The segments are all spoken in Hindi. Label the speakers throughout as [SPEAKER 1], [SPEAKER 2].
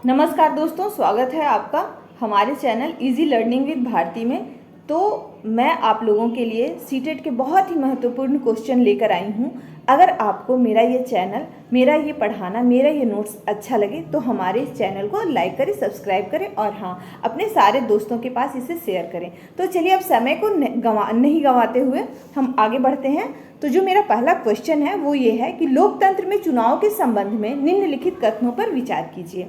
[SPEAKER 1] नमस्कार दोस्तों, स्वागत है आपका हमारे channel easy learning with Bharati में। तो मैं आप लोगों के लिए सीटेट के बहुत ही महत्वपूर्ण क्वेश्चन लेकर आई हूँ। अगर आपको मेरा ये चैनल, मेरा ये पढ़ाना, मेरा ये नोट्स अच्छा लगे तो हमारे इस चैनल को लाइक करें, सब्सक्राइब करें और हाँ, अपने सारे दोस्तों के पास इसे शेयर करें। तो चलिए अब समय को नहीं गंवाते हुए हम आगे बढ़ते हैं। तो जो मेरा पहला क्वेश्चन है वो ये है कि लोकतंत्र में चुनाव के संबंध में निम्नलिखित कथनों पर विचार कीजिए।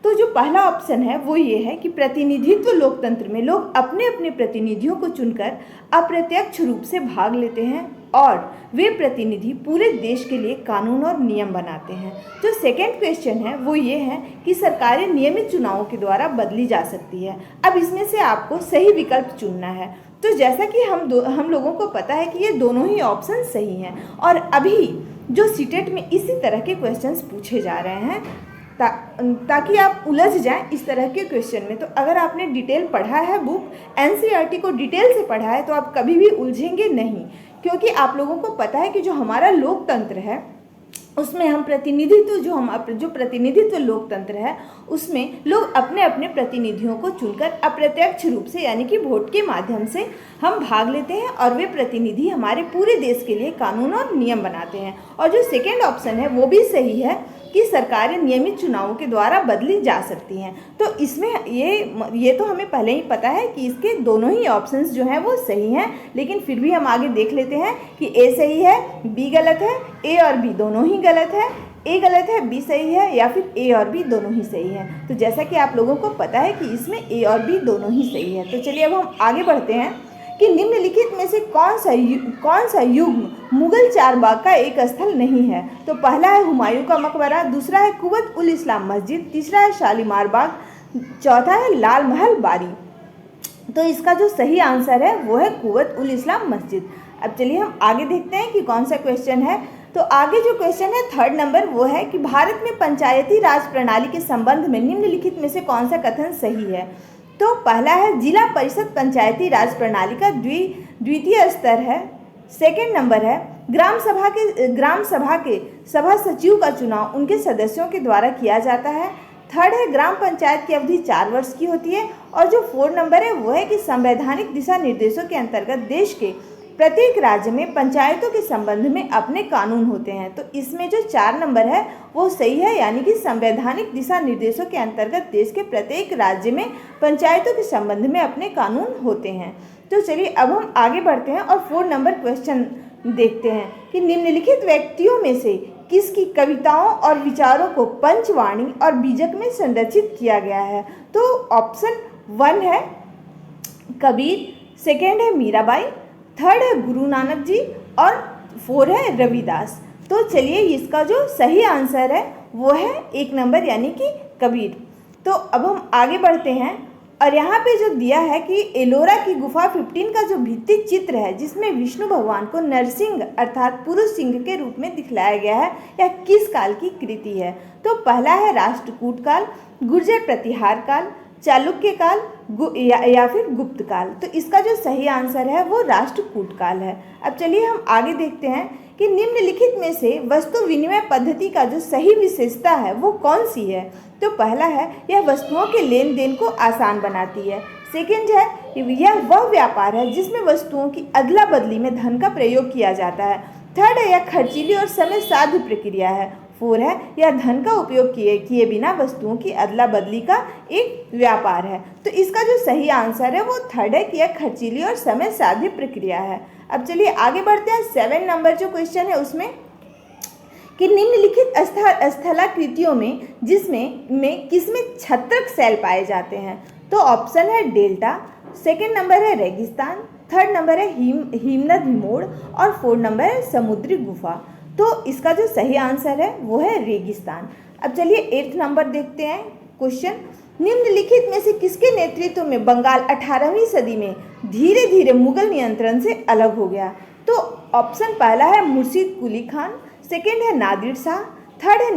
[SPEAKER 1] तो जो पहला ऑप्शन है वो ये है कि प्रतिनिधित्व लोकतंत्र में लोग अपने अपने प्रतिनिधियों को चुनकर अप्रत्यक्ष रूप से भाग लेते हैं और वे प्रतिनिधि पूरे देश के लिए कानून और नियम बनाते हैं। जो सेकंड क्वेश्चन है वो ये है कि सरकारें नियमित चुनावों के द्वारा बदली जा सकती है। अब इसमें से आपको सही विकल्प चुनना है। तो जैसा कि हम लोगों को पता है कि ये दोनों ही ऑप्शन सही हैं और अभी जो सीटेट में इसी तरह के क्वेश्चंस पूछे जा रहे हैं ताकि आप उलझ जाएं इस तरह के क्वेश्चन में। तो अगर आपने डिटेल पढ़ा है, बुक एनसीईआरटी को डिटेल से पढ़ा है, तो आप कभी भी उलझेंगे नहीं, क्योंकि आप लोगों को पता है कि जो हमारा लोकतंत्र है उसमें हम जो प्रतिनिधित्व लोकतंत्र है उसमें लोग अपने अपने प्रतिनिधियों को चुनकर अप्रत्यक्ष रूप से यानी कि वोट के माध्यम से हम भाग लेते हैं और वे प्रतिनिधि हमारे पूरे देश के लिए कानून और नियम बनाते हैं। और जो सेकेंड ऑप्शन है वो भी सही है कि सरकारें नियमित चुनावों के द्वारा बदली जा सकती हैं। तो इसमें ये तो हमें पहले ही पता है कि इसके दोनों ही ऑप्शंस जो हैं वो सही हैं, लेकिन फिर भी हम आगे देख लेते हैं कि ए सही है, बी गलत है, ए और बी दोनों ही गलत है, ए गलत है, बी सही है या फिर ए और बी दोनों ही सही है। तो जैसा कि आप लोगों को पता है कि इसमें ए और बी दोनों ही सही है। तो चलिए अब हम आगे बढ़ते हैं कि निम्नलिखित में से कौन सा युग्म मुगल चारबाग का एक स्थल नहीं है। तो पहला है हुमायूं का मकबरा, दूसरा है कुवत उल इस्लाम मस्जिद, तीसरा है शालीमार बाग, चौथा है लाल महल बारी। तो इसका जो सही आंसर है वो है कुवत उल इस्लाम मस्जिद। अब चलिए हम आगे देखते हैं कि कौन सा क्वेश्चन है। तो आगे जो क्वेश्चन है थर्ड नंबर वो है कि भारत में पंचायती राज प्रणाली के संबंध में निम्नलिखित में से कौन सा कथन सही है। तो पहला है जिला परिषद पंचायती राज प्रणाली का द्वितीय स्तर है। सेकंड नंबर है ग्राम सभा के सभा सचिव का चुनाव उनके सदस्यों के द्वारा किया जाता है। थर्ड है ग्राम पंचायत की अवधि 4 वर्ष की होती है। और जो 4 नंबर है वो है कि संवैधानिक दिशा निर्देशों के अंतर्गत देश के प्रत्येक राज्य में पंचायतों के संबंध में अपने कानून होते हैं। तो इसमें जो 4 नंबर है वो सही है, यानी कि संवैधानिक दिशा निर्देशों के अंतर्गत देश के प्रत्येक राज्य में पंचायतों के संबंध में अपने कानून होते हैं। तो चलिए अब हम आगे बढ़ते हैं और 4 नंबर क्वेश्चन देखते हैं कि निम्नलिखित व्यक्तियों में से किसकी कविताओं और विचारों को पंचवाणी और बीजक में संरचित किया गया है। तो ऑप्शन 1 है कबीर, सेकेंड है मीराबाई, थर्ड है गुरु नानक जी और 4 है रविदास। तो चलिए इसका जो सही आंसर है वो है 1 नंबर यानी कि कबीर। तो अब हम आगे बढ़ते हैं और यहाँ पे जो दिया है कि एलोरा की गुफा 15 का जो भित्ति चित्र है जिसमें विष्णु भगवान को नरसिंह अर्थात पुरुष सिंह के रूप में दिखलाया गया है, यह किस काल की कृति है। तो पहला है राष्ट्रकूट काल, गुर्जर प्रतिहार काल, चालुक्य काल या फिर गुप्त काल। तो इसका जो सही आंसर है वो राष्ट्रकूट काल है। अब चलिए हम आगे देखते हैं कि निम्नलिखित में से वस्तु विनिमय पद्धति का जो सही विशेषता है वो कौन सी है। तो पहला है यह वस्तुओं के लेन देन को आसान बनाती है। सेकंड है यह वह व्यापार है जिसमें वस्तुओं की अदला बदली में धन का प्रयोग किया जाता है। थर्ड है यह खर्चीली और समय साध्य प्रक्रिया है। 4 है यह धन का उपयोग किए बिना वस्तुओं की अदला बदली का एक व्यापार है। तो इसका जो सही आंसर है वो थर्ड है कि यह खर्चीली और समय साध्य प्रक्रिया है। अब चलिए आगे बढ़ते हैं। 7 नंबर जो क्वेश्चन है उसमें कि निम्नलिखित स्थलाकृतियों में किसमें छत्रक शैल पाए जाते हैं। तो ऑप्शन है डेल्टा, सेकेंड नंबर है रेगिस्तान, थर्ड नंबर है हिमनद हिमोड़ और 4 नंबर है समुद्री गुफा। तो इसका जो सही आंसर है वो है रेगिस्तान। अब चलिए 8 नंबर देखते हैं क्वेश्चन। निम्नलिखित में से किसके नेतृत्व में बंगाल 18वीं सदी में धीरे धीरे मुगल नियंत्रण से अलग हो गया। तो ऑप्शन पहला है मुर्शिद कुली खान, सेकेंड है नादिर शाह, थर्ड है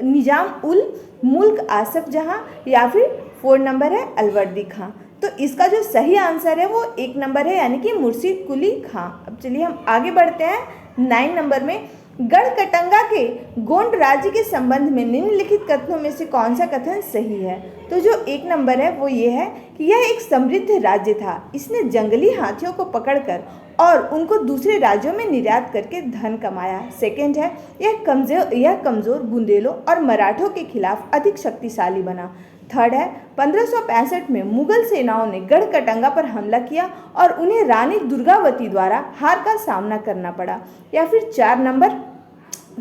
[SPEAKER 1] निजाम उल मुल्क आसफ जहां या फिर 4 नंबर है अलवर्दी खां। तो इसका जो सही आंसर है वो 1 नंबर है यानी कि मुर्शिद कुली खां। अब चलिए हम आगे बढ़ते हैं 9 नंबर में गढ़कटंगा के गोंड राज्य के संबंध में निम्नलिखित कथनों में से कौन सा कथन सही है? तो जो 1 नंबर है वो ये है कि यह एक समृद्ध राज्य था। इसने जंगली हाथियों को पकड़कर और उनको दूसरे राज्यों में निर्यात करके धन कमाया। सेकंड है, यह कमजोर बुंदेलों और मराठों के खिलाफ अधिक शक्तिशाली बना। थर्ड है, 1565 में मुगल सेनाओं ने गढ़कटंगा पर हमला किया और उन्हें रानी दुर्गावती द्वारा हार का सामना करना पड़ा। या फिर 4 नंबर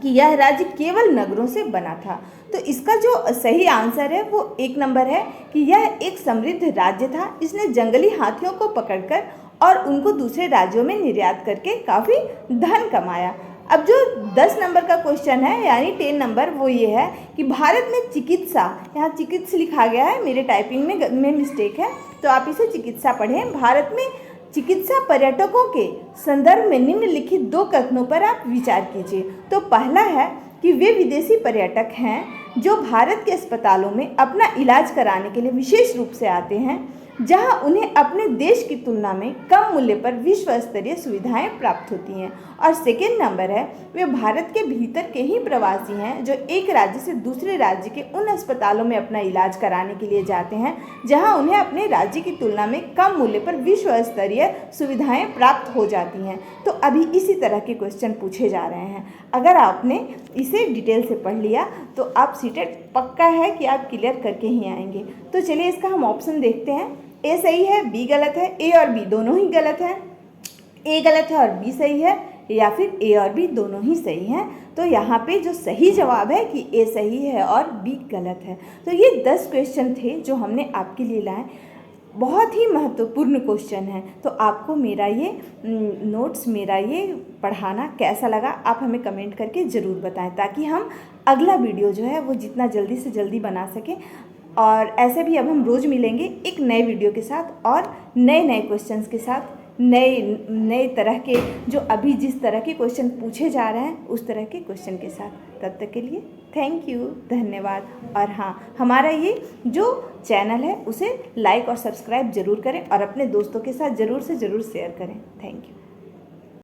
[SPEAKER 1] कि यह राज्य केवल नगरों से बना था। तो इसका जो सही आंसर है वो 1 नंबर है कि यह एक समृद्ध राज्य था। इसने जंगली हाथियों को पकड़कर और उनको दूसरे राज्यों में निर्यात करके काफ़ी धन कमाया। अब जो 10 नंबर का क्वेश्चन है यानी 10 नंबर वो ये है कि भारत में चिकित्सा, यहाँ चिकित्सा लिखा गया है, मेरे टाइपिंग में मिस्टेक है, तो आप इसे चिकित्सा पढ़ें। भारत में चिकित्सा पर्यटकों के संदर्भ में निम्नलिखित 2 कथनों पर आप विचार कीजिए। तो पहला है कि वे विदेशी पर्यटक हैं जो भारत के अस्पतालों में अपना इलाज कराने के लिए विशेष रूप से आते हैं, जहां उन्हें अपने देश की तुलना में कम मूल्य पर विश्व स्तरीय सुविधाएं प्राप्त होती हैं। और सेकेंड नंबर है, वे भारत के भीतर के ही प्रवासी हैं जो एक राज्य से दूसरे राज्य के उन अस्पतालों में अपना इलाज कराने के लिए जाते हैं जहां उन्हें अपने राज्य की तुलना में कम मूल्य पर विश्व स्तरीय सुविधाएं प्राप्त हो जाती हैं। तो अभी इसी तरह के क्वेश्चन पूछे जा रहे हैं। अगर आपने इसे डिटेल से पढ़ लिया तो आप सीटेट पक्का है कि आप क्लियर करके ही आएंगे। तो चलिए इसका हम ऑप्शन देखते हैं। ए सही है, बी गलत है, ए और बी दोनों ही गलत हैं, ए गलत है और बी सही है, या फिर ए और बी दोनों ही सही हैं। तो यहाँ पे जो सही जवाब है कि ए सही है और बी गलत है। तो ये 10 क्वेश्चन थे जो हमने आपके लिए लाए। बहुत ही महत्वपूर्ण क्वेश्चन है। तो आपको मेरा ये नोट्स, मेरा ये पढ़ाना कैसा लगा आप हमें कमेंट करके ज़रूर बताएं, ताकि हम अगला वीडियो जो है वो जितना जल्दी से जल्दी बना सकें। और ऐसे भी अब हम रोज़ मिलेंगे एक नए वीडियो के साथ और नए नए क्वेश्चंस के साथ, नए तरह के, जो अभी जिस तरह के क्वेश्चन पूछे जा रहे हैं उस तरह के क्वेश्चन के साथ। तब तक के लिए थैंक यू, धन्यवाद। और हाँ, हमारा ये जो चैनल है उसे लाइक और सब्सक्राइब ज़रूर करें और अपने दोस्तों के साथ ज़रूर से ज़रूर शेयर करें। Thank you.